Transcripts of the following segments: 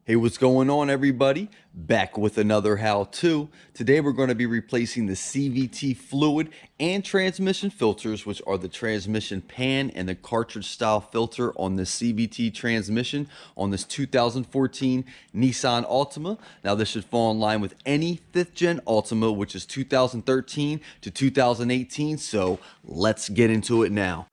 Hey, what's going on, everybody? Back with another how-to. Today we're going to be replacing the CVT fluid and transmission filters, which are the transmission pan and the cartridge style filter on the CVT transmission on this 2014 Nissan Altima. Now this should fall in line with any 5th gen Altima, which is 2013 to 2018. So let's get into it now.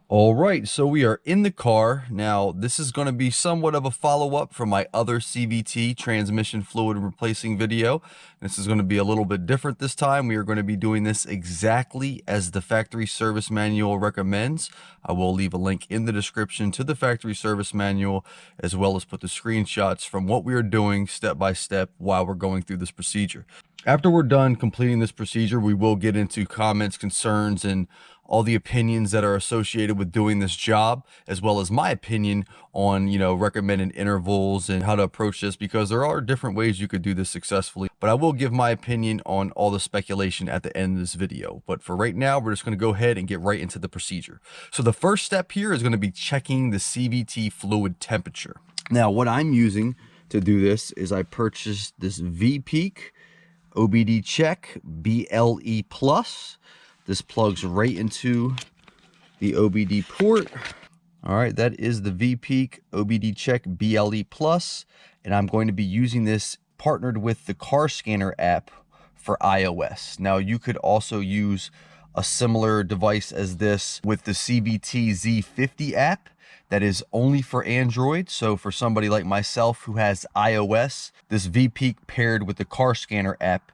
All right, so we are in the car. Now, this is going to be somewhat of a follow-up from my other CVT transmission fluid replacing video. This is going to be a little bit different this time. We are going to be doing this exactly as the factory service manual recommends. I will leave a link in the description to the factory service manual, as well as put the screenshots from what we are doing step by step while we're going through this procedure. After we're done completing this procedure, we will get into comments, concerns, and all the opinions that are associated with doing this job, as well as my opinion on, recommended intervals and how to approach this, because there are different ways you could do this successfully. But I will give my opinion on all the speculation at the end of this video. But for right now, we're just going to go ahead and get right into the procedure. So the first step here is going to be checking the CVT fluid temperature. Now, what I'm using to do this is I purchased this VPeak OBD check BLE plus. This plugs right into the OBD port. All right, that is the VPeak OBD check BLE plus, and I'm going to be using this partnered with the car scanner app for iOS. Now, you could also use a similar device as this with the CVT Z50 app that is only for Android. So for somebody like myself who has iOS, this VPeak paired with the car scanner app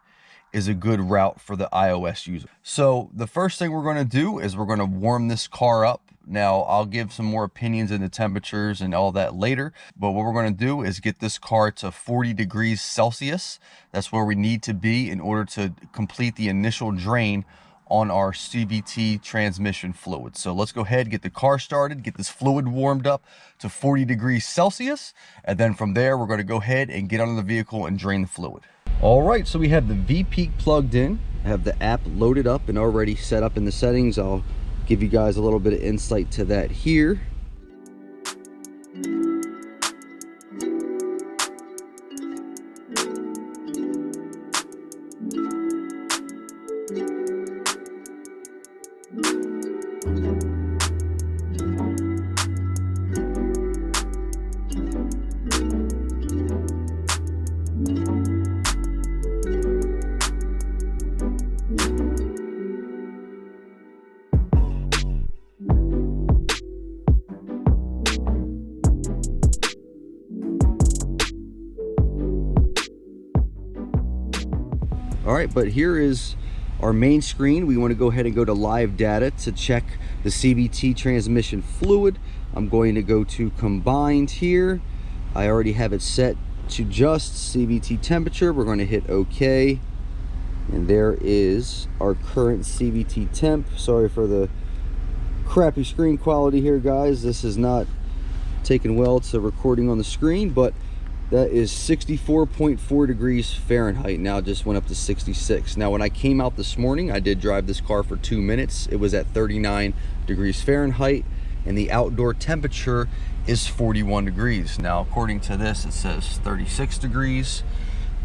is a good route for the iOS user. So the first thing we're going to do is we're going to warm this car up. Now, I'll give some more opinions into temperatures and all that later, but what we're going to do is get this car to 40 degrees Celsius. That's where we need to be in order to complete the initial drain on our CVT transmission fluid. So let's go ahead, get the car started, get this fluid warmed up to 40 degrees Celsius, and then from there, we're going to go ahead and get under the vehicle and drain the fluid. All right, so we have the VPeak plugged in. I have the app loaded up and already set up in the settings. I'll give you guys a little bit of insight to that here. All right, but here is our main screen. We want to go ahead and go to live data to check the CVT transmission fluid. I'm going to go to combined here. I already have it set to just CVT temperature. We're going to hit OK. And there is our current CVT temp. Sorry for the crappy screen quality here, guys. This is not taken well to recording on the screen, but that is 64.4 degrees Fahrenheit. Now it just went up to 66. Now, when I came out this morning, I did drive this car for 2 minutes. It was at 39 degrees Fahrenheit, and the outdoor temperature is 41 degrees. Now, according to this, it says 36 degrees,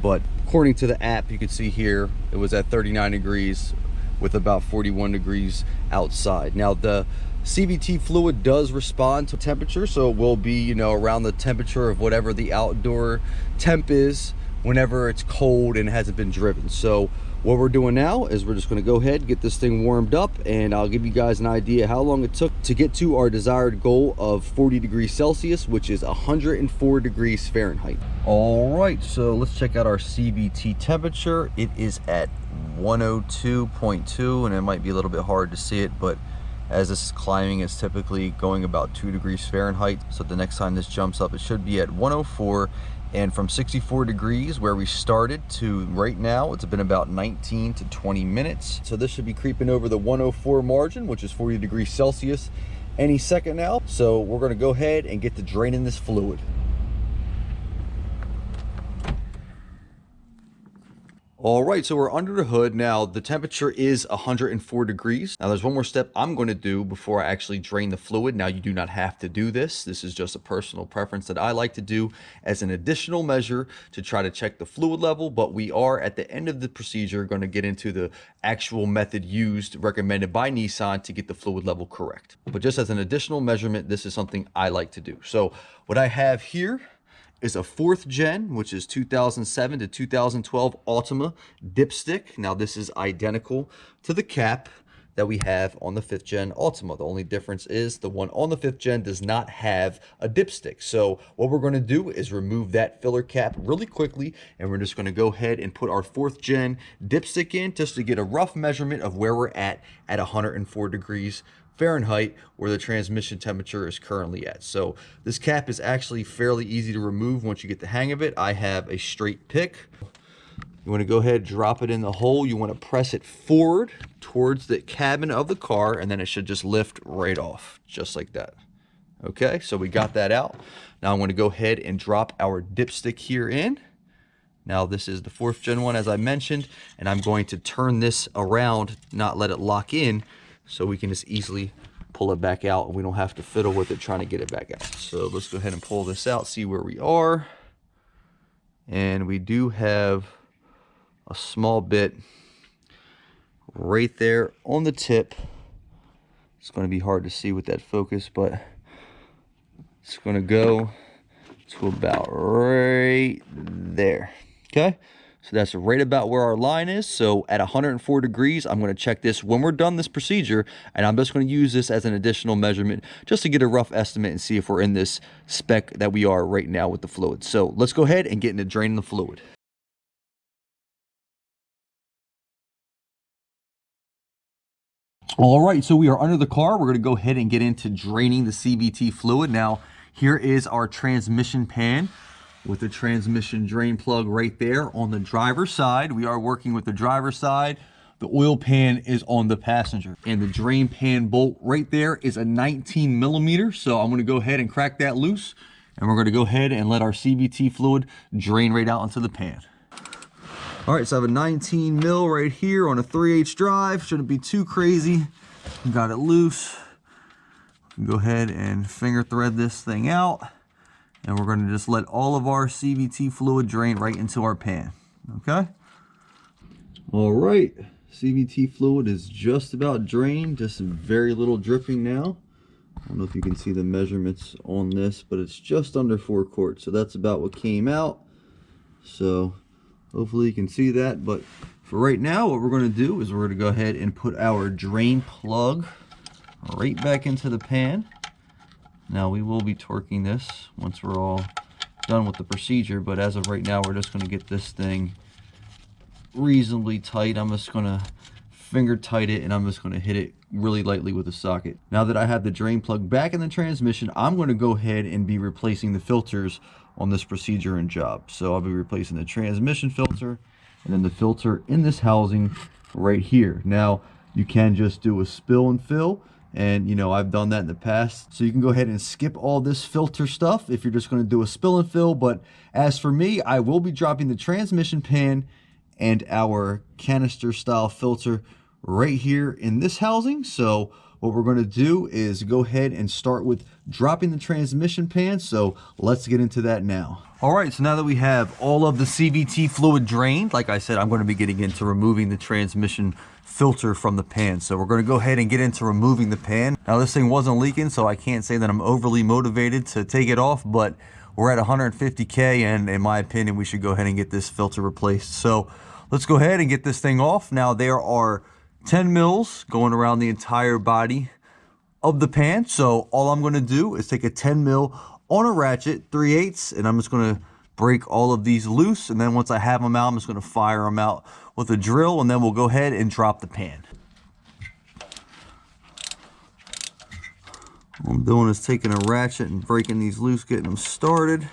but according to the app, you can see here, it was at 39 degrees with about 41 degrees outside. Now, the CVT fluid does respond to temperature, so it will be, around the temperature of whatever the outdoor temp is whenever it's cold and hasn't been driven. So what we're doing now is we're just going to go ahead and get this thing warmed up, and I'll give you guys an idea how long it took to get to our desired goal of 40 degrees Celsius, which is 104 degrees Fahrenheit. All right, so let's check out our CVT temperature. It is at 102.2, and it might be a little bit hard to see it, but as this is climbing, it's typically going about 2 degrees Fahrenheit. So the next time this jumps up, it should be at 104. And from 64 degrees where we started to right now, it's been about 19 to 20 minutes. So this should be creeping over the 104 margin, which is 40 degrees Celsius any second now. So we're going to go ahead and get to draining this fluid. All right, so we're under the hood. Now, the temperature is 104 degrees. Now, there's one more step I'm going to do before I actually drain the fluid. Now, you do not have to do this. This is just a personal preference that I like to do as an additional measure to try to check the fluid level. But we are, at the end of the procedure, going to get into the actual method used, recommended by Nissan to get the fluid level correct. But just as an additional measurement, this is something I like to do. So what I have here is a 4th gen, which is 2007 to 2012 Altima DIPSTICK. Now this is identical to the cap that we have on the 5th gen Altima. The only difference is the one on the 5th gen does not have a dipstick. So what we're going to do is remove that filler cap really quickly, and we're just going to go ahead and put our 4th gen dipstick in just to get a rough measurement of where we're at 104 degrees Fahrenheit, where the transmission temperature is currently at. So this cap is actually fairly easy to remove once you get the hang of it. I have a straight pick. You want to go ahead, drop it in the hole. You want to press it forward towards the cabin of the car, and then it should just lift right off, just like that. Okay, so we got that out. Now I'm going to go ahead and drop our dipstick here in. Now this is the 4th gen one, as I mentioned, and I'm going to turn this around, not let it lock in, so we can just easily pull it back out and we don't have to fiddle with it trying to get it back out. So let's go ahead and pull this out, see where we are. And we do have a small bit right there on the tip. It's going to be hard to see with that focus, but it's going to go to about right there. Okay. So that's right about where our line is. So at 104 degrees, I'm going to check this when we're done this procedure, and I'm just going to use this as an additional measurement just to get a rough estimate and see if we're in this spec that we are right now with the fluid. So let's go ahead and get into draining the fluid. All right, so we are under the car. We're going to go ahead and get into draining the CVT fluid. Now, here is our transmission pan with the transmission drain plug right there on the driver's side. We are working with the driver's side. The oil pan is on the passenger. And the drain pan bolt right there is a 19 millimeter. So I'm going to go ahead and crack that loose. And we're going to go ahead and let our CVT fluid drain right out into the pan. All right, so I have a 19 mil right here on a 3/8 drive. Shouldn't be too crazy. Got it loose. Go ahead and finger thread this thing out. And we're going to just let all of our CVT fluid drain right into our pan. Okay. All right. CVT fluid is just about drained. Just very little dripping now. I don't know if you can see the measurements on this, but it's just under 4 quarts. So that's about what came out. So hopefully you can see that. But for right now, what we're going to do is we're going to go ahead and put our drain plug right back into the pan. Now we will be torquing this once we're all done with the procedure, but as of right now, we're just going to get this thing reasonably tight. I'm just going to finger tight it, and I'm just going to hit it really lightly with a socket. Now that I have the drain plug back in the transmission, I'm going to go ahead and be replacing the filters on this procedure and job. So I'll be replacing the transmission filter and then the filter in this housing right here. Now you can just do a spill and fill. And, you know, I've done that in the past. So you can go ahead and skip all this filter stuff if you're just going to do a spill and fill. But as for me, I will be dropping the transmission pan and our canister style filter right here in this housing. So what we're going to do is go ahead and start with dropping the transmission pan. So let's get into that now. All right, so now that we have all of the CVT fluid drained, like I said, I'm going to be getting into removing the transmission filter from the pan. So we're going to go ahead and get into removing the pan. Now this thing wasn't leaking, so I can't say that I'm overly motivated to take it off, but we're at 150K, and in my opinion, we should go ahead and get this filter replaced. So let's go ahead and get this thing off. Now there are 10 mils going around the entire body of the pan. So all I'm going to do is take a 10 mil on a ratchet, 3/8, and I'm just going to break all of these loose. And then once I have them out, I'm just going to fire them out with a drill, and then we'll go ahead and drop the pan. All I'm doing is taking a ratchet and breaking these loose, getting them started.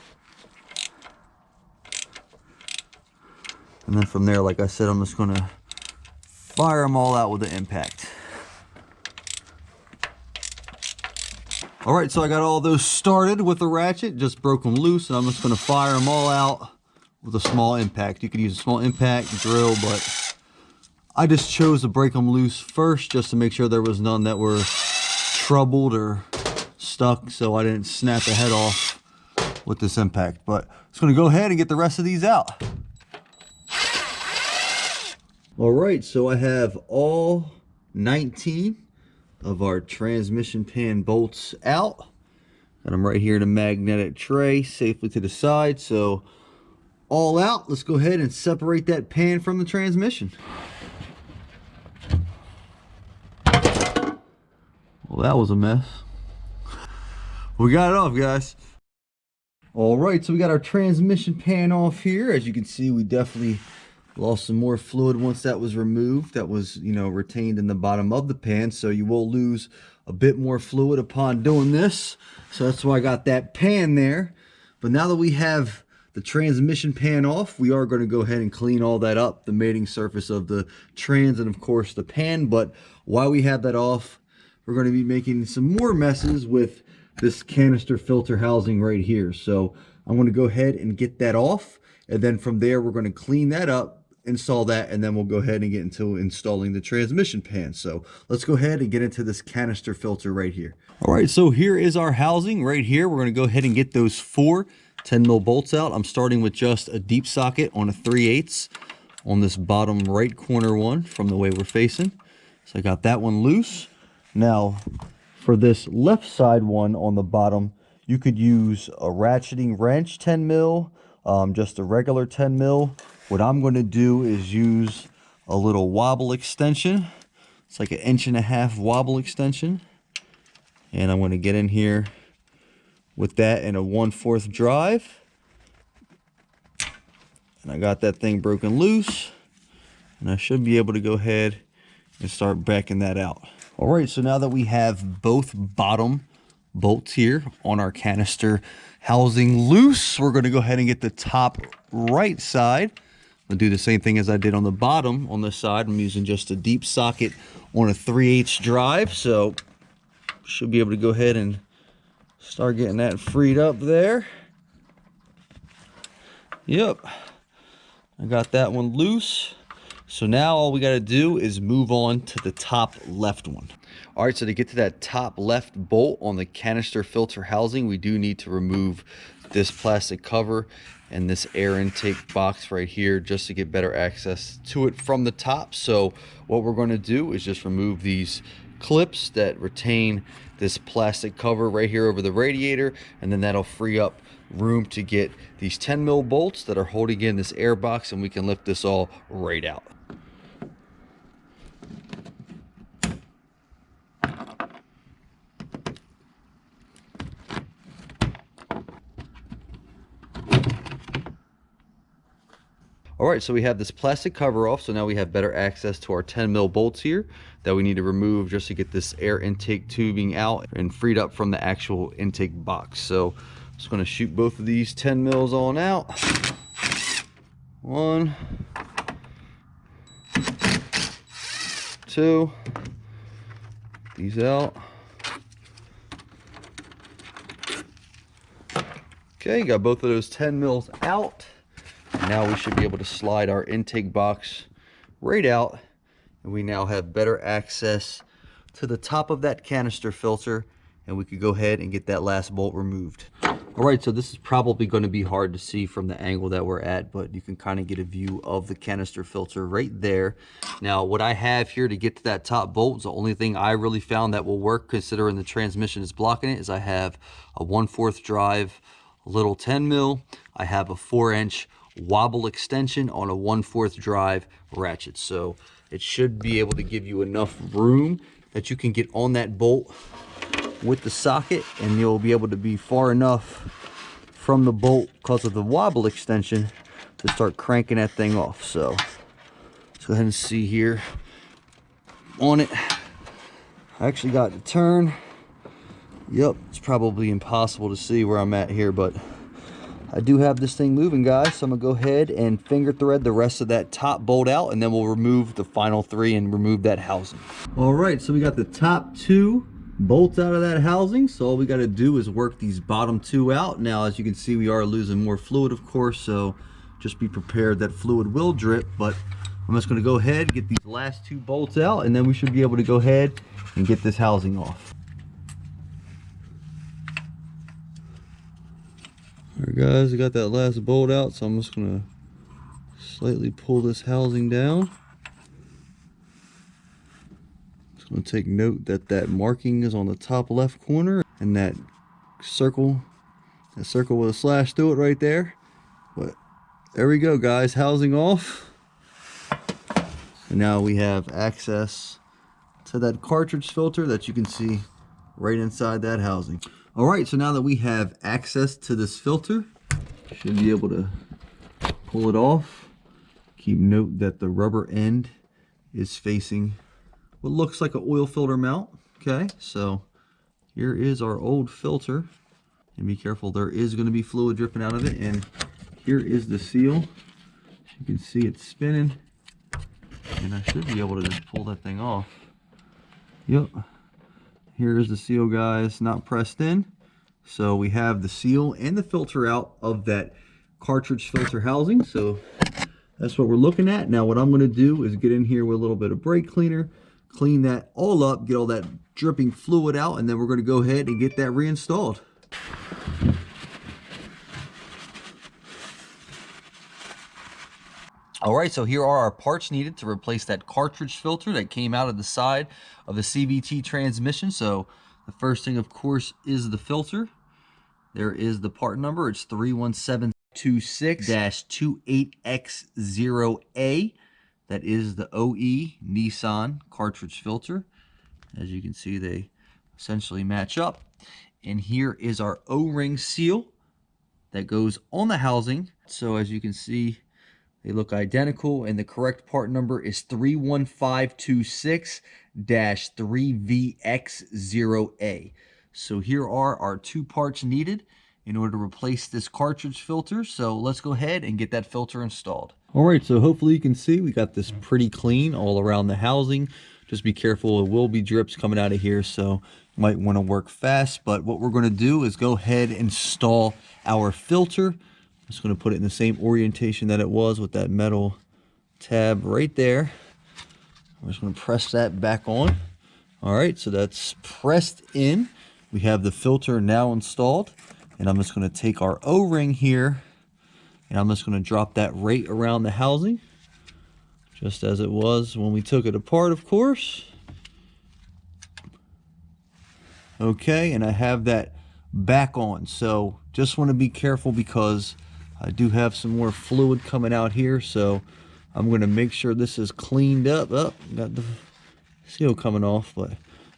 And then from there, like I said, I'm just going to fire them all out with the impact. All right, so I got all those started with the ratchet, just broke them loose, and I'm just going to fire them all out with a small impact. You could use a small impact drill, but I just chose to break them loose first just to make sure there was none that were troubled or stuck, so I didn't snap the head off with this impact. But I'm just going to go ahead and get the rest of these out. All right, so I have all 19 of our transmission pan bolts out. Got them right here in a magnetic tray, safely to the side. So all out. Let's go ahead and separate that pan from the transmission. Well, that was a mess. We got it off, guys. All right, so we got our transmission pan off here. As you can see, we definitely lost some more fluid once that was removed. That was, you know, retained in the bottom of the pan, so you will lose a bit more fluid upon doing this. So that's why I got that pan there. But now that we have the transmission pan off, we are going to go ahead and clean all that up, the mating surface of the trans and of course the pan. But while we have that off, we're going to be making some more messes with this canister filter housing right here. So I'm going to go ahead and get that off, and then from there we're going to clean that up, install that, and then we'll go ahead and get into installing the transmission pan. So let's go ahead and get into this canister filter right here. All right, so here is our housing right here. We're going to go ahead and get those 4 10mm bolts out. I'm starting with just a deep socket on a 3/8 on this bottom right corner one from the way we're facing. So I got that one loose. Now for this left side one on the bottom, you could use a ratcheting wrench 10mm, just a regular 10mm. What I'm going to do is use a little wobble extension. It's like an 1.5 inch wobble extension. And I'm going to get in here with that in a 1/4 drive. And I got that thing broken loose. And I should be able to go ahead and start backing that out. All right, so now that we have both bottom bolts here on our canister housing loose, we're going to go ahead and get the top right side. I'll do the same thing as I did on the bottom on this side. I'm using just a deep socket on a 3/8 drive, so should be able to go ahead and start getting that freed up there. Yep, I got that one loose. So now all we got to do is move on to the top left one. All right, so to get to that top left bolt on the canister filter housing, we do need to remove this plastic cover and this air intake box right here just to get better access to it from the top. So what we're going to do is just remove these clips that retain this plastic cover right here over the radiator, and then that'll free up room to get these 10mm bolts that are holding in this air box, and we can lift this all right out. All right, so we have this plastic cover off, so now we have better access to our 10mm bolts here that we need to remove just to get this air intake tubing out and freed up from the actual intake box. So I'm just gonna shoot both of these 10mm on out. 1, 2, these out. Okay, got both of those 10mm out. Now we should be able to slide our intake box right out, and we now have better access to the top of that canister filter, and we could go ahead and get that last bolt removed. All right, so this is probably going to be hard to see from the angle that we're at, but you can kind of get a view of the canister filter right there. Now what I have here to get to that top bolt is the only thing I really found that will work, considering the transmission is blocking it, is I have a 1/4 drive little 10mm. I have a 4-inch wobble extension on a 1/4 drive ratchet, so it should be able to give you enough room that you can get on that bolt with the socket, and you'll be able to be far enough from the bolt because of the wobble extension to start cranking that thing off. So let's go ahead and see here on it. I actually got to turn. Yep, it's probably impossible to see where I'm at here, but I do have this thing moving, guys, so I'm gonna go ahead and finger thread the rest of that top bolt out, and then we'll remove the final 3 and remove that housing. All right, so we got the top 2 bolts out of that housing, so all we got to do is work these bottom 2 out. Now, as you can see, we are losing more fluid, of course, so just be prepared that fluid will drip. But I'm just going to go ahead and get these last 2 bolts out, and then we should be able to go ahead and get this housing off. Alright guys, I got that last bolt out, so I'm just going to slightly pull this housing down. Just going to take note that that marking is on the top left corner, and that circle with a slash through it right there. But there we go guys, housing off. And now we have access to that cartridge filter that you can see right inside that housing. Alright, so now that we have access to this filter, should be able to pull it off. Keep note that the rubber end is facing what looks like an oil filter mount. Okay, so here is our old filter. And be careful, there is going to be fluid dripping out of it. And here is the seal. As you can see, it's spinning. And I should be able to just pull that thing off. Yep. Here is the seal, guys, not pressed in. So we have the seal and the filter out of that cartridge filter housing. So that's what we're looking at. Now what I'm going to do is get in here with a little bit of brake cleaner, clean that all up, get all that dripping fluid out, and then we're going to go ahead and get that reinstalled. Alright, so here are our parts needed to replace that cartridge filter that came out of the side of the CVT transmission. So the first thing, of course, is the filter. There is the part number. It's 31726-28X0A. That is the OE Nissan cartridge filter. As you can see, they essentially match up. And here is our O-ring seal that goes on the housing. So as you can see, they look identical, and the correct part number is 31526-3VX0A. So here are our 2 parts needed in order to replace this cartridge filter. So let's go ahead and get that filter installed. All right, so hopefully you can see we got this pretty clean all around the housing. Just be careful, it will be drips coming out of here, so you might want to work fast. But what we're going to do is go ahead and install our filter. I'm just going to put it in the same orientation that it was with that metal tab right there. I'm just going to press that back on. All right, so that's pressed in. We have the filter now installed, and I'm just going to take our O-ring here, and I'm just going to drop that right around the housing, just as it was when we took it apart, of course. Okay, and I have that back on. So just want to be careful because I do have some more fluid coming out here, so I'm going to make sure this is cleaned up. Oh, got the seal coming off, but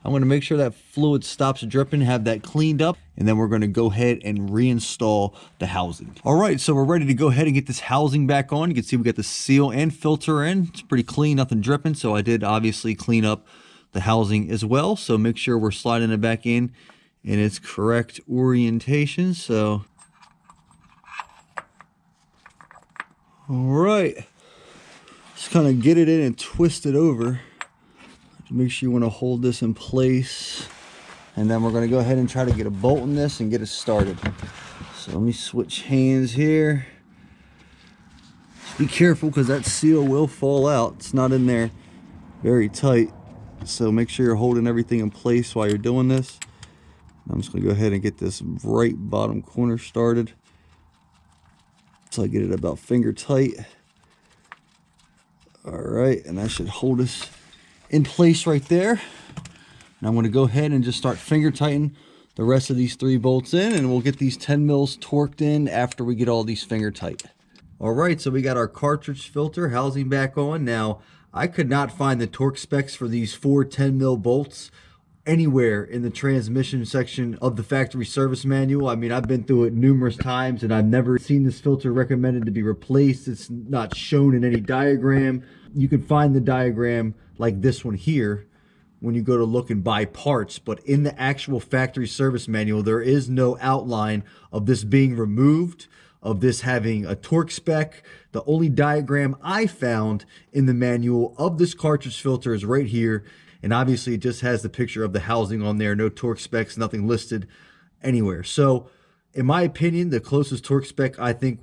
I'm going to make sure that fluid stops dripping, have that cleaned up, and then we're going to go ahead and reinstall the housing. All right, so we're ready to go ahead and get this housing back on. You can see we got the seal and filter in. It's pretty clean, nothing dripping, so I did obviously clean up the housing as well. So make sure we're sliding it back in its correct orientation. So all right, just kind of get it in and twist it over. Make sure you want to hold this in place, and then we're going to go ahead and try to get a bolt in this and get it started. So let me switch hands here. Just be careful because that seal will fall out. It's not in there very tight, so make sure you're holding everything in place while you're doing this. I'm just going to go ahead and get this right bottom corner started. So I get it about finger tight. All right, and that should hold us in place right there. And I'm going to go ahead and just start finger tighten the rest of these 3 bolts in, and we'll get these 10 mils torqued in after we get all these finger tight. All right, so we got our cartridge filter housing back on. Now, I could not find the torque specs for these 4 10 mil bolts anywhere in the transmission section of the factory service manual. I mean, I've been through it numerous times and I've never seen this filter recommended to be replaced. It's not shown in any diagram. You can find the diagram like this one here when you go to look and buy parts, but in the actual factory service manual, there is no outline of this being removed, of this having a torque spec. The only diagram I found in the manual of this cartridge filter is right here. And obviously it just has the picture of the housing on there, no torque specs, nothing listed anywhere. So In my opinion, the closest torque spec I think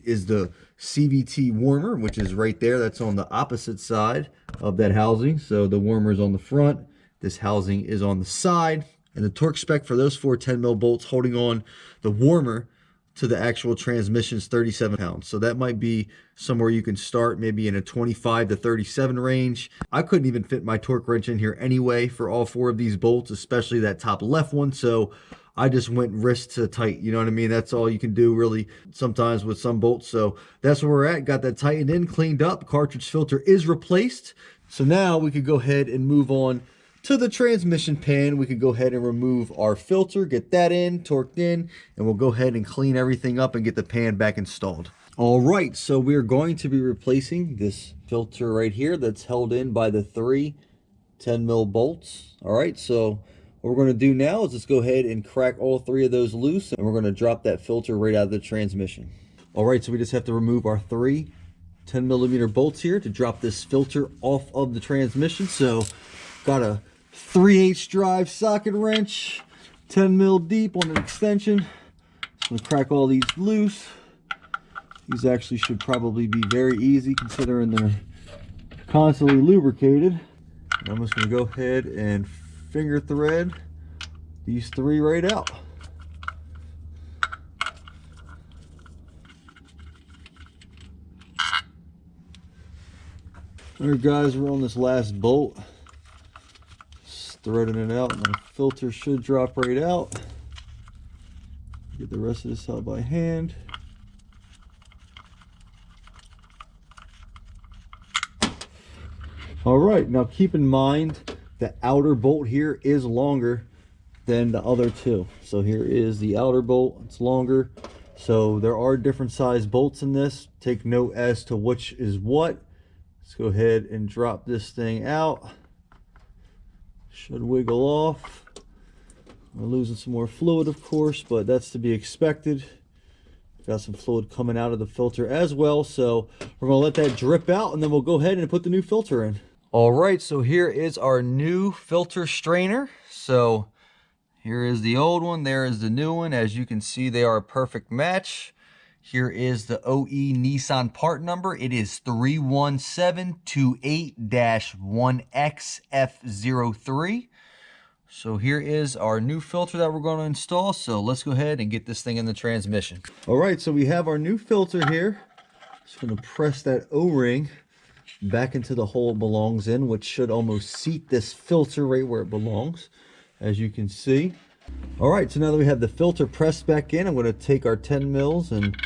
is the CVT warmer, which is right there. That's on the opposite side of that housing. So the warmer is on the front. This housing is on the side. And the torque spec for those four 10 mil bolts holding on the warmer to the actual transmission is 37 pounds. So that might be somewhere you can start, maybe in a 25 to 37 range. I couldn't even fit my torque wrench in here anyway for all four of these bolts, especially that top left one. So I just went wrist to tight, you know what I mean? That's all you can do really sometimes with some bolts. So that's where we're at. Got that tightened in, cleaned up. Cartridge filter is replaced. So now we could go ahead and move on to the transmission pan. We could go ahead and remove our filter, get that in, torqued in, and we'll go ahead and clean everything up and get the pan back installed. All right, so we're going to be replacing this filter right here that's held in by the three 10 mil bolts. All right, so what we're going to do now is just go ahead and crack all three of those loose, and we're going to drop that filter right out of the transmission. All right, so we just have to remove our three 10 millimeter bolts here to drop this filter off of the transmission. So got a 3/8 drive socket wrench, 10 mil deep on an extension. I'm going to crack all these loose. These actually should probably be very easy considering they're constantly lubricated. And I'm just going to go ahead and finger thread these three right out. All right, guys, we're on this last bolt. Threading it out, and the filter should drop right out. Get the rest of this out by hand. All right, now keep in mind the outer bolt here is longer than the other two. So here is the outer bolt, it's longer. So there are different size bolts in this. Take note as to which is what. Let's go ahead and drop this thing out. Should wiggle off. We're losing some more fluid, of course, but that's to be expected. Got some fluid coming out of the filter as well, so we're going to let that drip out, and then we'll go ahead and put the new filter in. All right, so here is our new filter strainer. So here is the old one, there is the new one. As you can see, they are a perfect match. Here is the OE Nissan part number. It is 31728-1XF03. So here is our new filter that we're going to install. So let's go ahead and get this thing in the transmission. All right, so we have our new filter here. Just going to press that O-ring back into the hole it belongs in, which should almost seat this filter right where it belongs, as you can see. All right, so now that we have the filter pressed back in, I'm going to take our 10 mils and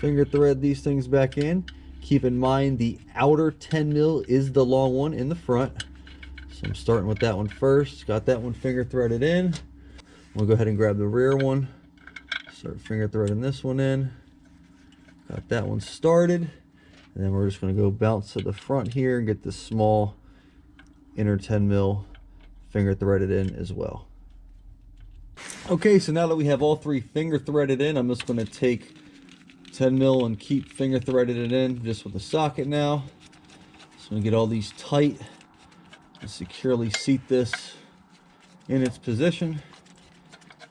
finger thread these things back in. Keep in mind the outer 10 mil is the long one in the front. So I'm starting with that one first. Got that one finger threaded in. We'll go ahead and grab the rear one. Start finger threading this one in. Got that one started. And then we're just going to go bounce to the front here and get this small inner 10 mil finger threaded in as well. Okay, so now that we have all three finger threaded in, I'm just going to take 10 mil and keep finger threaded it in just with the socket now. So I'm going to get all these tight and securely seat this in its position.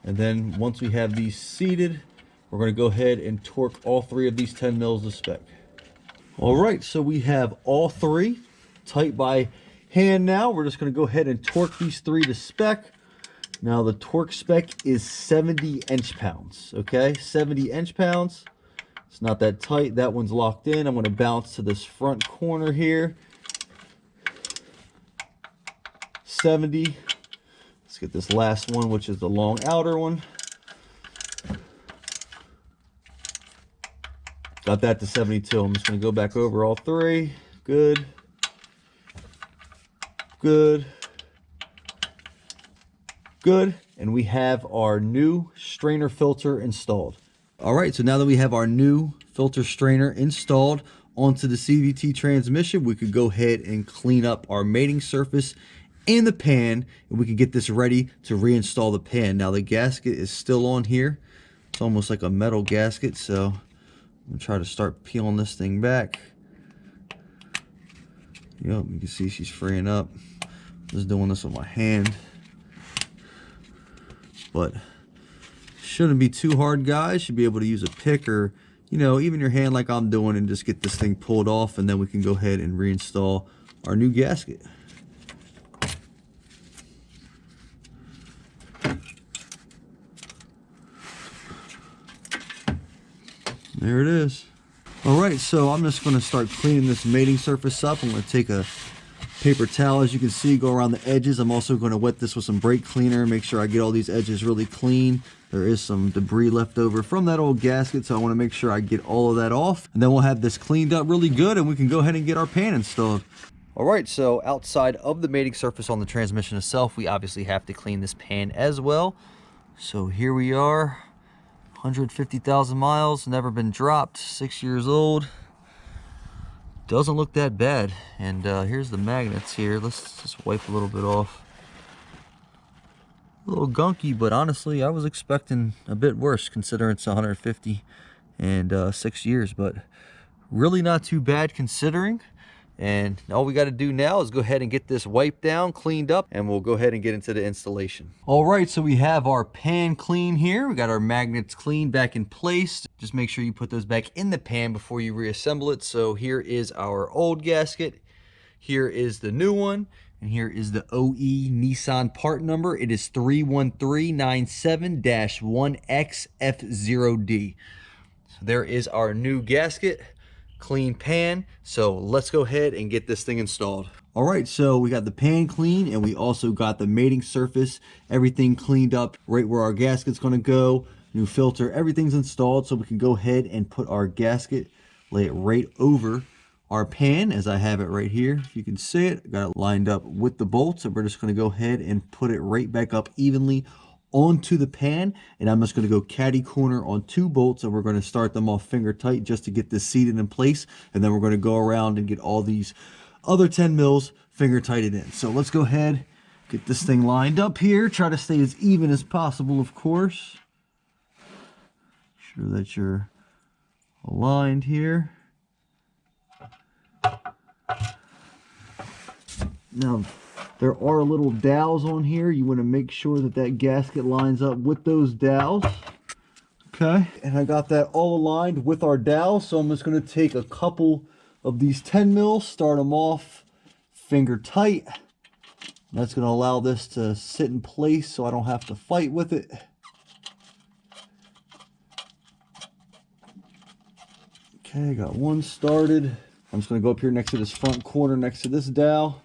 And then once we have these seated, we're going to go ahead and torque all three of these 10 mils to spec. All right, so we have all three tight by hand now. We're just going to go ahead and torque these three to spec. Now the torque spec is 70 inch-pounds, okay? 70 inch-pounds. It's not that tight. That one's locked in. I'm going to bounce to this front corner here. 70. Let's get this last one, which is the long outer one. Got that to 72. I'm just going to go back over all three. Good. Good. Good. And we have our new strainer filter installed. All right, so now that we have our new filter strainer installed onto the CVT transmission, we could go ahead and clean up our mating surface and the pan, and we can get this ready to reinstall the pan. Now the gasket is still on here. It's almost like a metal gasket, so I'm gonna try to start peeling this thing back. Yep, you can see she's freeing up. Just doing this with my hand, but Shouldn't be too hard, guys. Should be able to use a pick or, you know, even your hand like I'm doing and just get this thing pulled off, and then we can go ahead and reinstall our new gasket. There it is. Alright, so I'm just going to start cleaning this mating surface up. I'm going to take a paper towel, as you can see, go around the edges. I'm also going to wet this with some brake cleaner, make sure I get all these edges really clean. There is some debris left over from that old gasket, so I want to make sure I get all of that off. And then we'll have this cleaned up really good, and we can go ahead and get our pan installed. Alright, so outside of the mating surface on the transmission itself, we obviously have to clean this pan as well. So here we are. 150,000 miles, never been dropped, 6 years old. Doesn't look that bad. And here's the magnets here. Let's just wipe a little bit off. A little gunky, but honestly, I was expecting a bit worse considering it's 150 and 6 years, but really not too bad considering. And all we got to do now is go ahead and get this wiped down, cleaned up, and we'll go ahead and get into the installation. All right, so we have our pan clean here. We got our magnets clean back in place. Just make sure you put those back in the pan before you reassemble it. So here is our old gasket. Here is the new one. And here is the OE Nissan part number. It is 31397-1XF0D. So there is our new gasket. Clean pan. So let's go ahead and get this thing installed. All right, so we got the pan clean, and we also got the mating surface, everything cleaned up right where our gasket's going to go. New filter, everything's installed, so we can go ahead and put our gasket, lay it right over our pan, as I have it right here. If you can see it, got it lined up with the bolts, and we're just going to go ahead and put it right back up evenly onto the pan. And I'm just going to go caddy corner on 2 bolts, and we're going to start them off finger tight just to get this seated in place, and then we're going to go around and get all these other 10 mils finger tighted in. So let's go ahead, get this thing lined up here, try to stay as even as possible, of course. Sure that you're aligned here. Now, there are little dowels on here. You want to make sure that that gasket lines up with those dowels. Okay, and I got that all aligned with our dowels, so I'm just going to take a couple of these 10 mils, start them off finger tight. That's going to allow this to sit in place so I don't have to fight with it. Okay, got one started. I'm just going to go up here next to this front corner next to this dowel.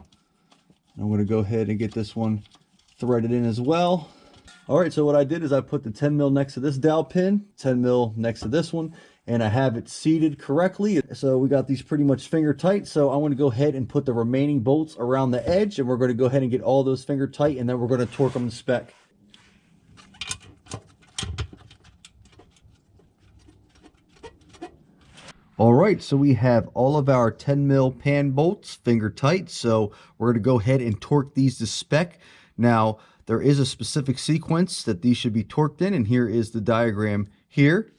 I'm going to go ahead and get this one threaded in as well. All right, so what I did is I put the 10 mil next to this dowel pin, 10 mil next to this one, and I have it seated correctly. So we got these pretty much finger tight. So I want to go ahead and put the remaining bolts around the edge, and we're going to go ahead and get all those finger tight, and then we're going to torque them to spec. All right, so we have all of our 10 mil pan bolts finger tight. So we're going to go ahead and torque these to spec. Now, there is a specific sequence that these should be torqued in, and here is the diagram here.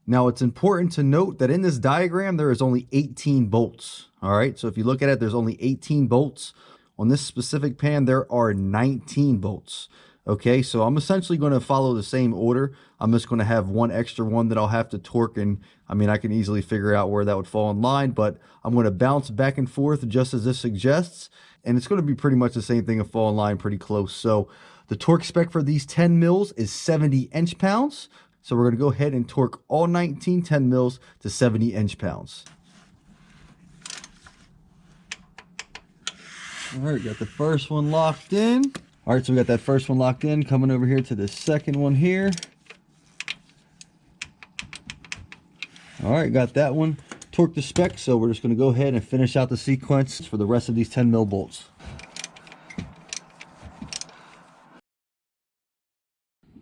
Now, it's important to note that in this diagram, there is only 18 bolts. All right, so if you look at it, there's only 18 bolts. On this specific pan, there are 19 bolts. Okay, so I'm essentially going to follow the same order. I'm just going to have one extra one that I'll have to torque, and I mean, I can easily figure out where that would fall in line, but I'm going to bounce back and forth just as this suggests, and it's going to be pretty much the same thing and fall in line pretty close. So the torque spec for these 10 mils is 70 inch-pounds. So we're going to go ahead and torque all 19 10 mils to 70 inch-pounds. All right, got the first one locked in. All right, so we got that first one locked in. Coming over here to the second one here. All right, got that one torqued to spec. So we're just going to go ahead and finish out the sequence for the rest of these 10 mil bolts.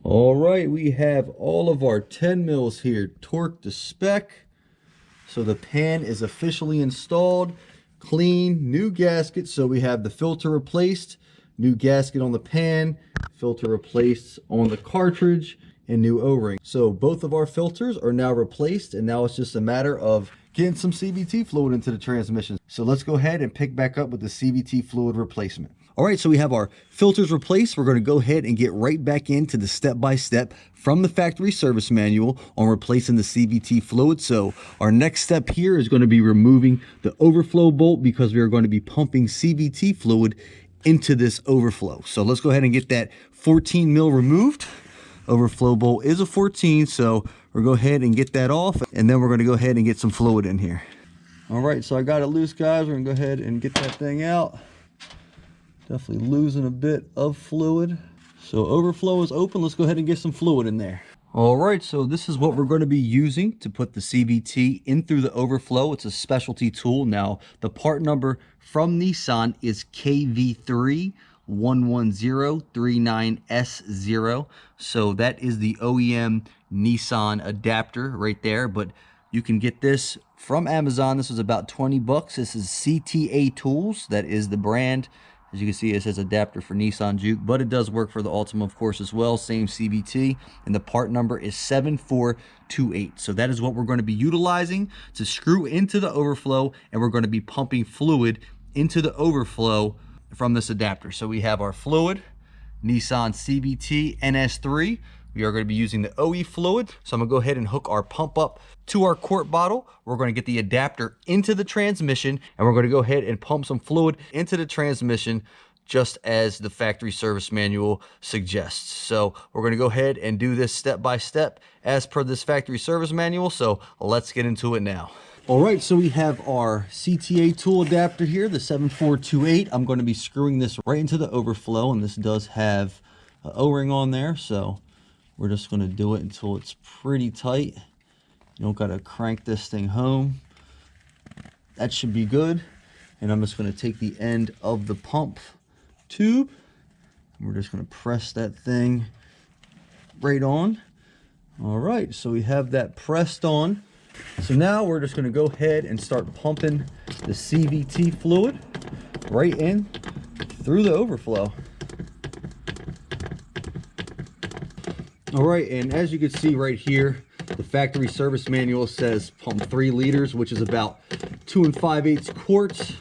All right, we have all of our 10 mils here torqued to spec. So the pan is officially installed, clean, new gasket. So we have the filter replaced, new gasket on the pan, filter replaced on the cartridge, and new O-ring. So both of our filters are now replaced, and now it's just a matter of getting some CVT fluid into the transmission. So let's go ahead and pick back up with the CVT fluid replacement. All right, so we have our filters replaced. We're going to go ahead and get right back into the step-by-step from the factory service manual on replacing the CVT fluid. So our next step here is going to be removing the overflow bolt, because we are going to be pumping CVT fluid into this overflow. So let's go ahead and get that 14 mil removed. Overflow bolt is a 14, so we'll go ahead and get that off, and then we're going to go ahead and get some fluid in here. All right, so I got it loose, guys. We're going to go ahead and get that thing out. Definitely losing a bit of fluid. So overflow is open. Let's go ahead and get some fluid in there. All right, so this is what we're going to be using to put the CVT in through the overflow. It's a specialty tool. Now, the part number from Nissan is KV3110039S0. So that is the OEM Nissan adapter right there, but you can get this from Amazon. This was about 20 bucks. This is CTA Tools. That is the brand. As you can see, it says adapter for Nissan Juke, but it does work for the Altima, of course, as well. Same CVT, and the part number is 7428. So that is what we're going to be utilizing to screw into the overflow, and we're going to be pumping fluid into the overflow from this adapter. So we have our fluid, Nissan CVT NS3. We are going to be using the OE fluid. So I'm going to go ahead and hook our pump up to our quart bottle. We're going to get the adapter into the transmission, and we're going to go ahead and pump some fluid into the transmission, just as the factory service manual suggests. So we're going to go ahead and do this step by step as per this factory service manual. So let's get into it now. All right, so we have our CTA tool adapter here, the 7428. I'm going to be screwing this right into the overflow, and this does have an O-ring on there. So we're just going to do it until it's pretty tight. You don't got to crank this thing home. That should be good. And I'm just going to take the end of the pump tube. We're just going to press that thing right on. All right, so we have that pressed on. So now we're just going to go ahead and start pumping the CVT fluid right in through the overflow. All right, and as you can see right here, the factory service manual says pump 3 liters, which is about 2 5/8 quarts.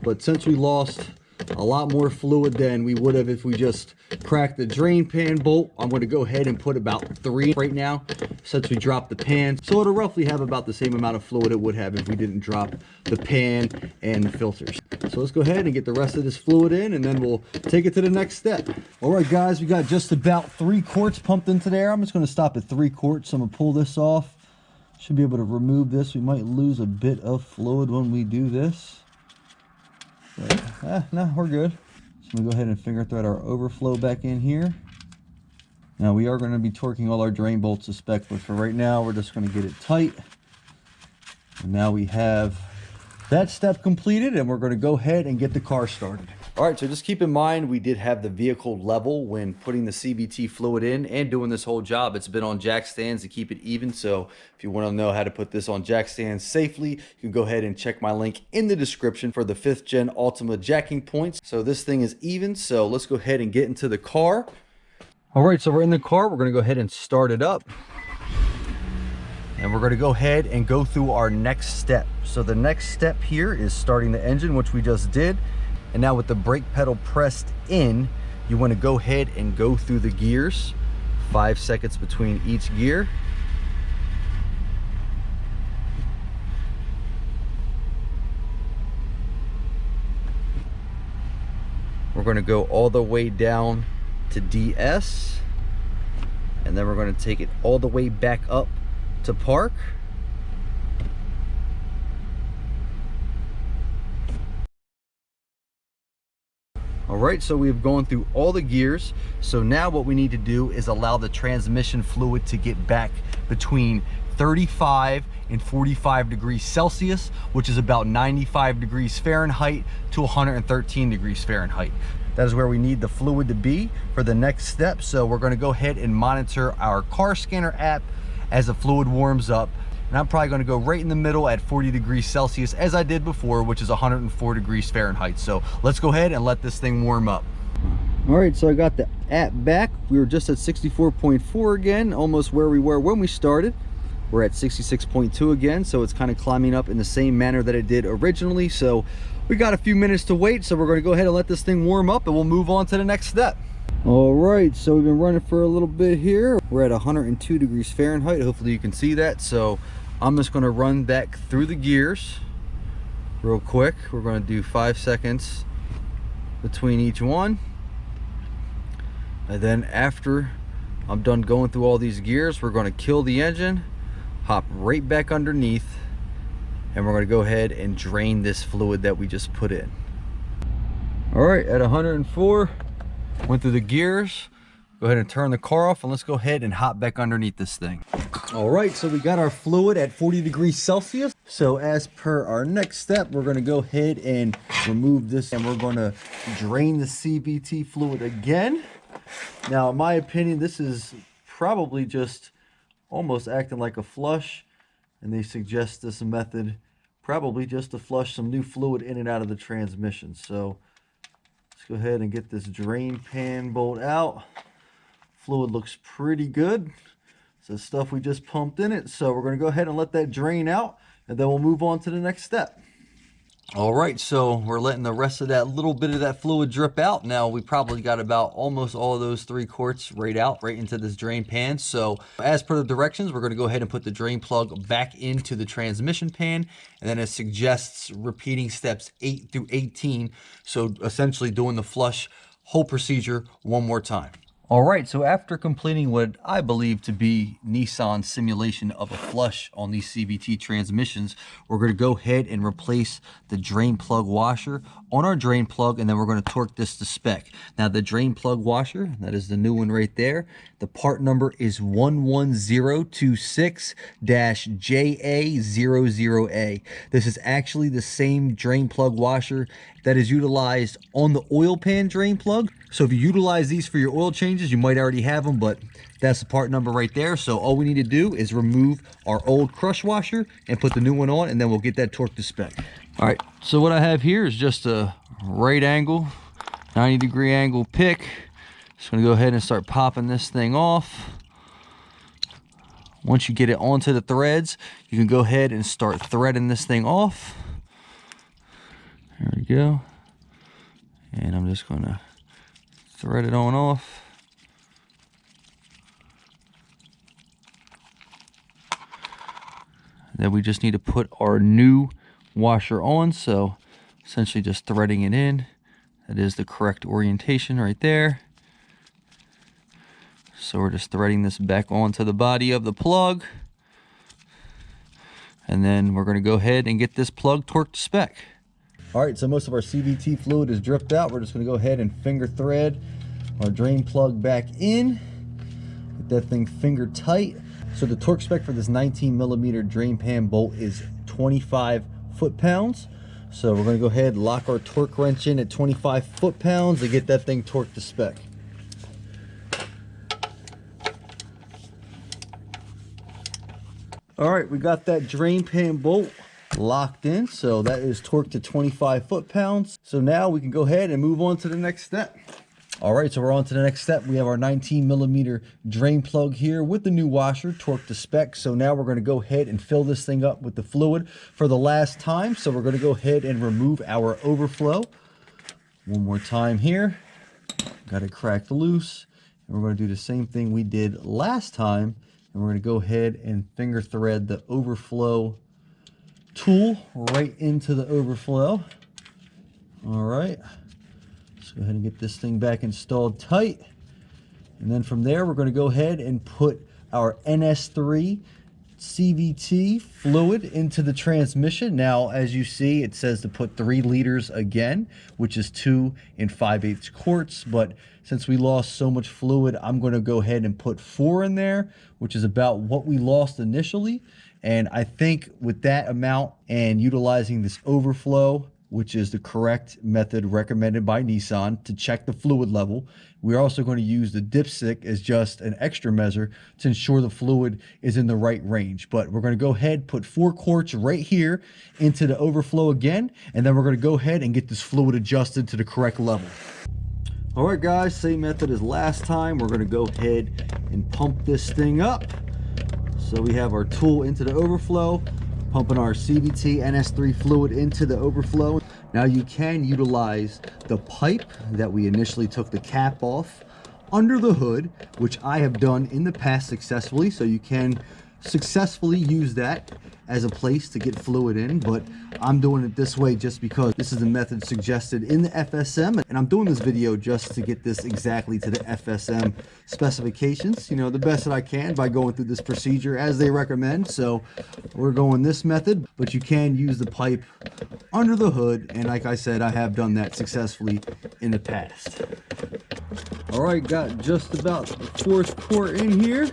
But since we lost a lot more fluid than we would have if we just cracked the drain pan bolt, I'm going to go ahead and put about 3 right now, since we dropped the pan. So it'll roughly have about the same amount of fluid it would have if we didn't drop the pan and the filters. So let's go ahead and get the rest of this fluid in, and then we'll take it to the next step. All right, guys, we got just about 3 quarts pumped into there. I'm just going to stop at 3 quarts. So I'm going to pull this off. Should be able to remove this. We might lose a bit of fluid when we do this. But, no, we're good. So I'm going to go ahead and finger thread our overflow back in here. Now we are going to be torquing all our drain bolts to spec, but for right now, we're just going to get it tight. And now we have that step completed, and we're going to go ahead and get the car started. All right, so just keep in mind, we did have the vehicle level when putting the CVT fluid in and doing this whole job. It's been on jack stands to keep it even. So if you want to know how to put this on jack stands safely, you can go ahead and check my link in the description for the 5th gen Altima jacking points. So this thing is even. So let's go ahead and get into the car. All right, so we're in the car. We're going to go ahead and start it up. And we're going to go ahead and go through our next step. So the next step here is starting the engine, which we just did. And now with the brake pedal pressed in, you want to go ahead and go through the gears. 5 seconds between each gear. We're going to go all the way down to DS. And then we're going to take it all the way back up to park. All right, so we've gone through all the gears. So now what we need to do is allow the transmission fluid to get back between 35 and 45 degrees Celsius, which is about 95 degrees Fahrenheit to 113 degrees Fahrenheit. That is where we need the fluid to be for the next step. So we're going to go ahead and monitor our car scanner app as the fluid warms up. And I'm probably going to go right in the middle at 40 degrees Celsius, as I did before, which is 104 degrees Fahrenheit. So let's go ahead and let this thing warm up. All right, so I got the app back. We were just at 64.4 again, almost where we were when we started. We're at 66.2 again, so it's kind of climbing up in the same manner that it did originally. So we got a few minutes to wait, so we're going to go ahead and let this thing warm up, and we'll move on to the next step. All right, so we've been running for a little bit here. We're at 102 degrees Fahrenheit. Hopefully you can see that. So I'm just going to run back through the gears real quick. We're going to do 5 seconds between each one. And then after I'm done going through all these gears, we're going to kill the engine, hop right back underneath, and we're going to go ahead and drain this fluid that we just put in. All right, at 104, went through the gears. Go ahead and turn the car off, and let's go ahead and hop back underneath this thing. All right, so we got our fluid at 40 degrees Celsius. So as per our next step, we're going to go ahead and remove this, and we're going to drain the CVT fluid again. Now, in my opinion, this is probably just almost acting like a flush, and they suggest this method probably just to flush some new fluid in and out of the transmission. So let's go ahead and get this drain pan bolt out. Fluid looks pretty good. It's the stuff we just pumped in it. So we're going to go ahead and let that drain out, and then we'll move on to the next step. All right, so we're letting the rest of that little bit of that fluid drip out. Now we probably got about almost all of those 3 quarts right out, right into this drain pan. So as per the directions, we're going to go ahead and put the drain plug back into the transmission pan. And then it suggests repeating steps 8 through 18. So essentially doing the flush whole procedure one more time. All right, so after completing what I believe to be Nissan's simulation of a flush on these CVT transmissions, we're going to go ahead and replace the drain plug washer on our drain plug, and then we're going to torque this to spec. Now, the drain plug washer, that is the new one right there, the part number is 11026-JA00A. This is actually the same drain plug washer that is utilized on the oil pan drain plug. So if you utilize these for your oil changes, you might already have them, but that's the part number right there. So all we need to do is remove our old crush washer and put the new one on, and then we'll get that torque to spec. All right, so what I have here is just a right angle, 90-degree angle pick. Just gonna go ahead and start popping this thing off. Once you get it onto the threads, you can go ahead and start threading this thing off. There we go. And I'm just gonna thread it on off. Then we just need to put our new washer on, so essentially just threading it in. That is the correct orientation right there. So we're just threading this back onto the body of the plug, and then we're going to go ahead and get this plug torqued to spec. All right, so most of our CVT fluid is dripped out. We're just going to go ahead and finger thread our drain plug back in. Get that thing finger tight. So the torque spec for this 19mm drain pan bolt is 25 foot-pounds. So we're going to go ahead and lock our torque wrench in at 25 foot-pounds to get that thing torqued to spec. All right, we got that drain pan bolt locked in, so that is torqued to 25 foot-pounds. So now we can go ahead and move on to the next step. All right, so we're on to the next step. We have our 19mm drain plug here with the new washer torqued to spec. So now we're going to go ahead and fill this thing up with the fluid for the last time. So we're going to go ahead and remove our overflow one more time here. Got it cracked loose, and we're going to do the same thing we did last time, and we're going to go ahead and finger thread the overflow tool right into the overflow. All right, let's go ahead and get this thing back installed tight, and then from there we're going to go ahead and put our NS3 CVT fluid into the transmission. Now, as you see, it says to put 3 liters again, which is 2 5/8 quarts, but since we lost so much fluid, I'm going to go ahead and put 4 in there, which is about what we lost initially. And I think with that amount and utilizing this overflow, which is the correct method recommended by Nissan to check the fluid level, we're also going to use the DIPSTICK as just an extra measure to ensure the fluid is in the right range. But we're going to go ahead, put 4 quarts right here into the overflow again, and then we're going to go ahead and get this fluid adjusted to the correct level. All right, guys, same method as last time. We're going to go ahead and pump this thing up. So we have our tool into the overflow, pumping our CVT NS3 fluid into the overflow. Now you can utilize the pipe that we initially took the cap off under the hood, which I have done in the past successfully. So you can successfully use that as a place to get fluid in, but I'm doing it this way just because this is the method suggested in the FSM, and I'm doing this video just to get this exactly to the FSM specifications, you know, the best that I can by going through this procedure as they recommend. So we're going this method, but you can use the pipe under the hood, and like I said, I have done that successfully in the past. All right, got just about the fourth quart in here.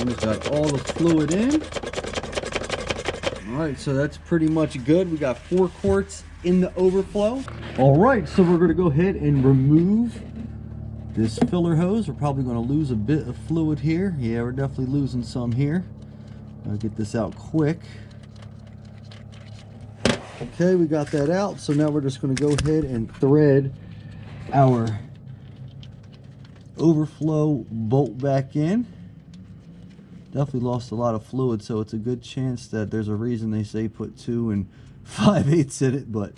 We've got all the fluid in. All right, so that's pretty much good. We got 4 quarts in the overflow. All right, so we're gonna go ahead and remove this filler hose. We're probably gonna lose a bit of fluid here. Yeah, we're definitely losing some here. I'll get this out quick. Okay, we got that out. So now we're just gonna go ahead and thread our overflow bolt back in. Definitely lost a lot of fluid, so it's a good chance that there's a reason they say put 2 5/8 in it, but like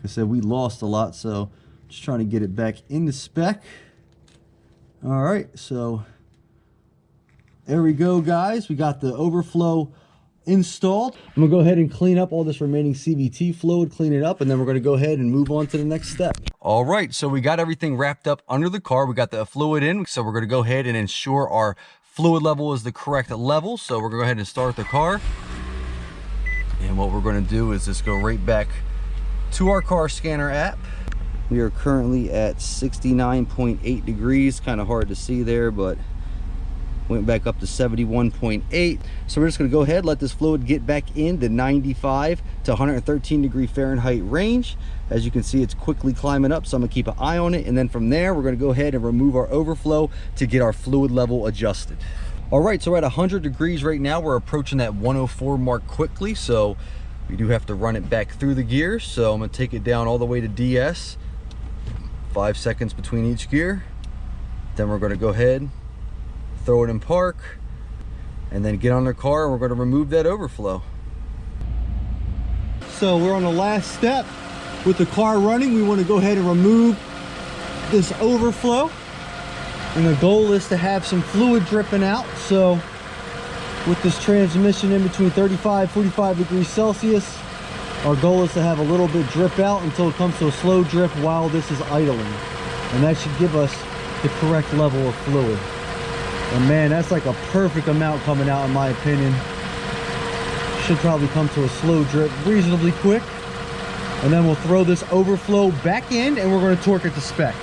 I said, we lost a lot, so just trying to get it back into spec. All right, so there we go, guys. We got the overflow installed. I'm gonna go ahead and clean up all this remaining CVT fluid, clean it up, and then we're gonna go ahead and move on to the next step. All right, so we got everything wrapped up under the car. We got the fluid in, so we're gonna go ahead and ensure our fluid level is the correct level. So we're gonna go ahead and start the car. And what we're gonna do is just go right back to our car scanner app. We are currently at 69.8 degrees. Kind of hard to see there, but went back up to 71.8. So we're just gonna go ahead, let this fluid get back in the 95 to 113 degree Fahrenheit range. As you can see, it's quickly climbing up, so I'm gonna keep an eye on it. And then from there, we're gonna go ahead and remove our overflow to get our fluid level adjusted. All right, so we're at 100 degrees right now. We're approaching that 104 mark quickly, so we do have to run it back through the gears. So I'm gonna take it down all the way to DS, 5 seconds between each gear. Then we're gonna go ahead, throw it in park, and then get on the car, and we're gonna remove that overflow. So we're on the last step. With the car running, we want to go ahead and remove this overflow, and the goal is to have some fluid dripping out. So with this transmission in between 35-45 degrees Celsius, our goal is to have a little bit drip out until it comes to a slow drip while this is idling, and that should give us the correct level of fluid. And man, that's like a perfect amount coming out in my opinion. Should probably come to a slow drip reasonably quick. And then we'll throw this overflow back in, and we're going to torque it to spec.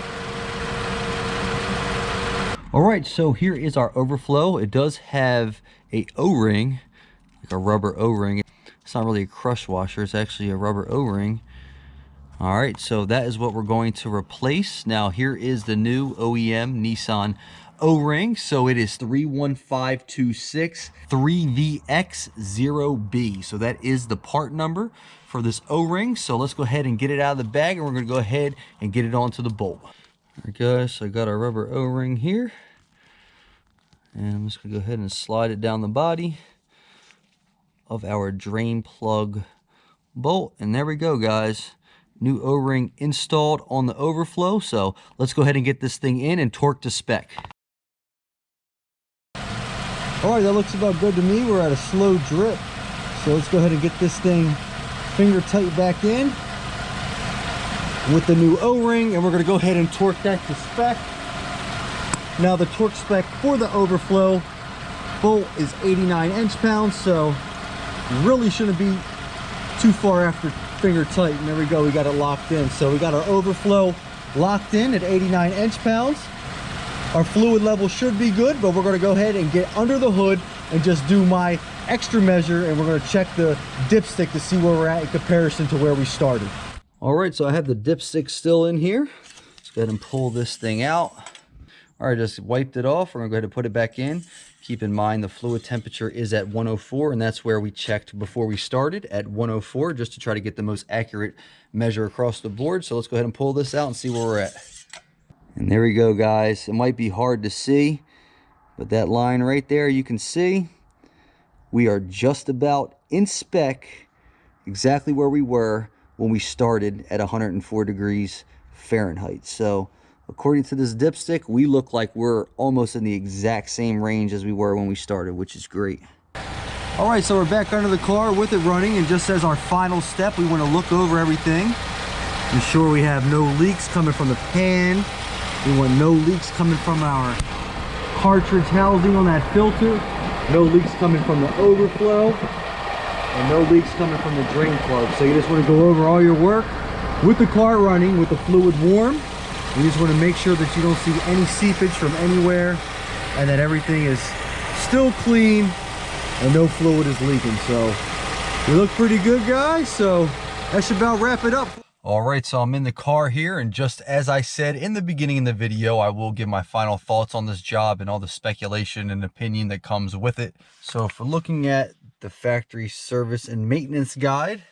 All right, so here is our overflow. It does have a O-ring, like a rubber O-ring. It's not really a crush washer, it's actually a rubber O-ring. All right, so that is what we're going to replace. Now here is the new OEM Nissan O-ring. So it is 31526 3VX0B. So that is the part number for this O-ring. So let's go ahead and get it out of the bag, and we're going to go ahead and get it onto the bolt. All right, guys, so I got our rubber O-ring here, and I'm just going to go ahead and slide it down the body of our drain plug bolt, and there we go, guys. New O-ring installed on the overflow. So let's go ahead and get this thing in and torque to spec. All right, that looks about good to me. We're at a slow drip, so let's go ahead and get this thing finger tight back in with the new O-ring, and we're going to go ahead and torque that to spec. Now the torque spec for the overflow bolt is 89 inch-pounds, so really shouldn't be too far after finger tight. And there we go, we got it locked in. So we got our overflow locked in at 89 inch-pounds. Our fluid level should be good, but we're going to go ahead and get under the hood and just do my extra measure, and we're going to check the dipstick to see where we're at in comparison to where we started. All right, so I have the dipstick still in here. Let's go ahead and pull this thing out. All right, just wiped it off. We're going to go ahead and put it back in. Keep in mind the fluid temperature is at 104, and that's where we checked before we started, at 104, just to try to get the most accurate measure across the board. So let's go ahead and pull this out and see where we're at. And there we go, guys. It might be hard to see, but that line right there, you can see we are just about in spec, exactly where we were when we started at 104 degrees Fahrenheit. So according to this dipstick, we look like we're almost in the exact same range as we were when we started, which is great. All right, so we're back under the car with it running, and just as our final step, we want to look over everything, ensure we have no leaks coming from the pan. We want no leaks coming from our cartridge housing on that filter, no leaks coming from the overflow, and no leaks coming from the drain plug. So you just want to go over all your work with the car running, with the fluid warm. You just want to make sure that you don't see any seepage from anywhere, and that everything is still clean and no fluid is leaking. So we look pretty good, guys. So that should about wrap it up. All right, so I'm in the car here, and just as I said in the beginning of the video, I will give my final thoughts on this job and all the speculation and opinion that comes with it. So if we're looking at the factory service and maintenance guide,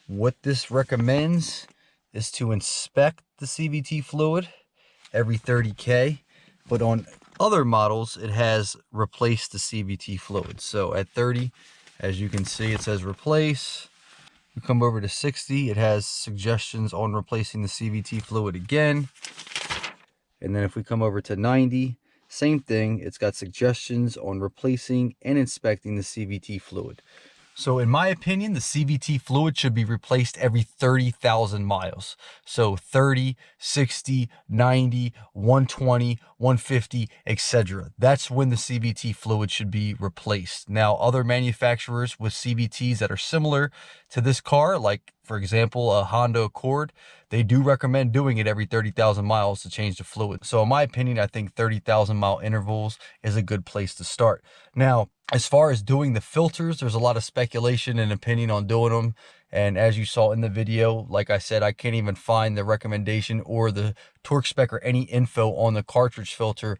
what this recommends is to inspect the CVT fluid every 30K, but on other models, it has replaced the CVT fluid. So at 30, as you can see, it says replace. We come over to 60, it has suggestions on replacing the CVT fluid again. And then if we come over to 90, same thing, it's got suggestions on replacing and inspecting the CVT fluid. So in my opinion, the CVT fluid should be replaced every 30,000 miles. So 30, 60, 90, 120, 150, etc. That's when the CVT fluid should be replaced. Now, other manufacturers with CVTs that are similar to this car, like for example, a Honda Accord, they do recommend doing it every 30,000 miles to change the fluid. So in my opinion, I think 30,000 mile intervals is a good place to start. Now, as far as doing the filters, there's a lot of speculation and opinion on doing them. And as you saw in the video, like I said, I can't even find the recommendation or the torque spec or any info on the cartridge filter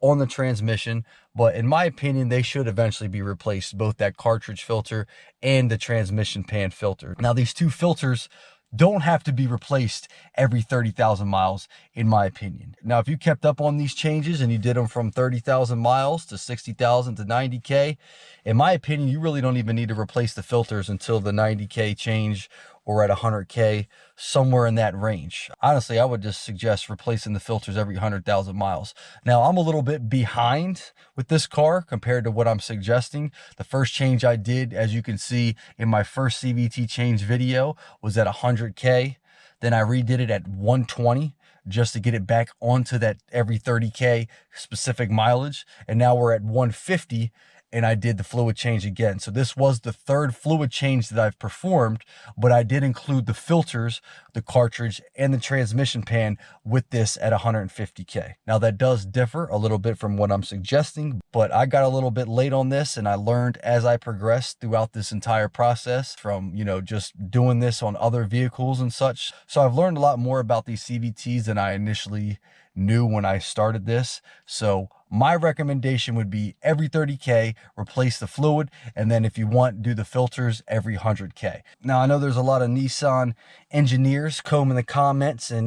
on the transmission. But in my opinion, they should eventually be replaced, both that cartridge filter and the transmission pan filter. Now, these two filters don't have to be replaced every 30,000 miles, in my opinion. Now, if you kept up on these changes and you did them from 30,000 miles to 60,000 to 90K, in my opinion, you really don't even need to replace the filters until the 90K change or at 100K, somewhere in that range. Honestly, I would just suggest replacing the filters every 100,000 miles. Now, I'm a little bit behind with this car compared to what I'm suggesting. The first change I did, as you can see in my first CVT change video, was at 100K. Then I redid it at 120 just to get it back onto that every 30K specific mileage. And now we're at 150. And I did the fluid change again. So this was the third fluid change that I've performed, but I did include the filters, the cartridge, and the transmission pan with this at 150K. Now that does differ a little bit from what I'm suggesting, but I got a little bit late on this, and I learned as I progressed throughout this entire process from, just doing this on other vehicles and such. So I've learned a lot more about these CVTs than I initially knew when I started this. So my recommendation would be every 30K, replace the fluid, and then if you want, do the filters every 100K. Now, I know there's a lot of Nissan engineers combing the comments and,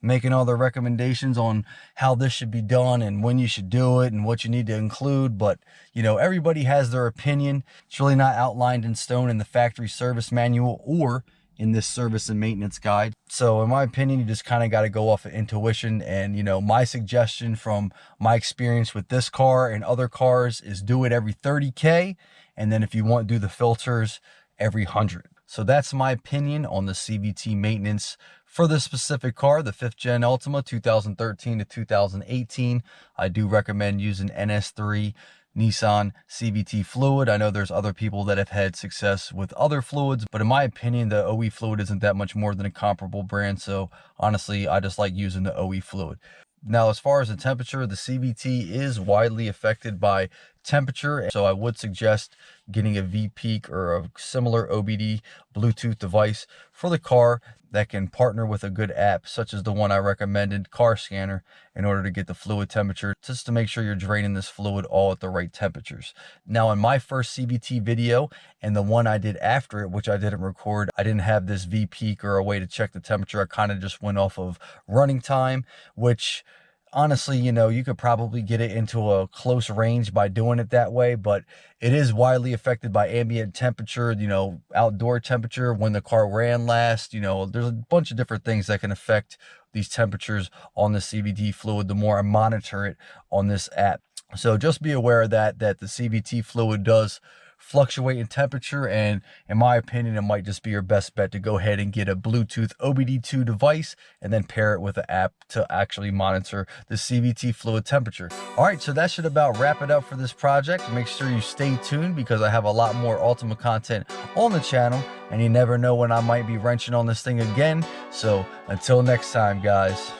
making all their recommendations on how this should be done and when you should do it and what you need to include, but, everybody has their opinion. It's really not outlined in stone in the factory service manual or in this service and maintenance guide. So in my opinion, you just kind of got to go off of intuition. And my suggestion from my experience with this car and other cars is do it every 30K, and then if you want, do the filters every 100. So that's my opinion on the CVT maintenance for this specific car, the 5th gen Altima 2013 to 2018. I do recommend using NS3 Nissan CVT fluid. I know there's other people that have had success with other fluids, but in my opinion, the OE fluid isn't that much more than a comparable brand. So honestly, I just like using the OE fluid. Now, as far as the temperature, the CVT is widely affected by temperature. So I would suggest getting a V-Peak or a similar OBD Bluetooth device for the car that can partner with a good app, such as the one I recommended, Car Scanner, in order to get the fluid temperature, just to make sure you're draining this fluid all at the right temperatures. Now, in my first CVT video and the one I did after it, which I didn't record, I didn't have this V-Peak or a way to check the temperature. I kind of just went off of running time, which honestly, you know, you could probably get it into a close range by doing it that way, but it is widely affected by ambient temperature, you know, outdoor temperature, when the car ran last. You know, there's a bunch of different things that can affect these temperatures on the CVT fluid the more I monitor it on this app. So just be aware of that the CVT fluid does fluctuate in temperature, and in my opinion, it might just be your best bet to go ahead and get a Bluetooth OBD2 device and then pair it with an app to actually monitor the CVT fluid temperature. All right, so that should about wrap it up for this project. Make sure you stay tuned because I have a lot more Altima content on the channel, and you never know when I might be wrenching on this thing again. So until next time, guys.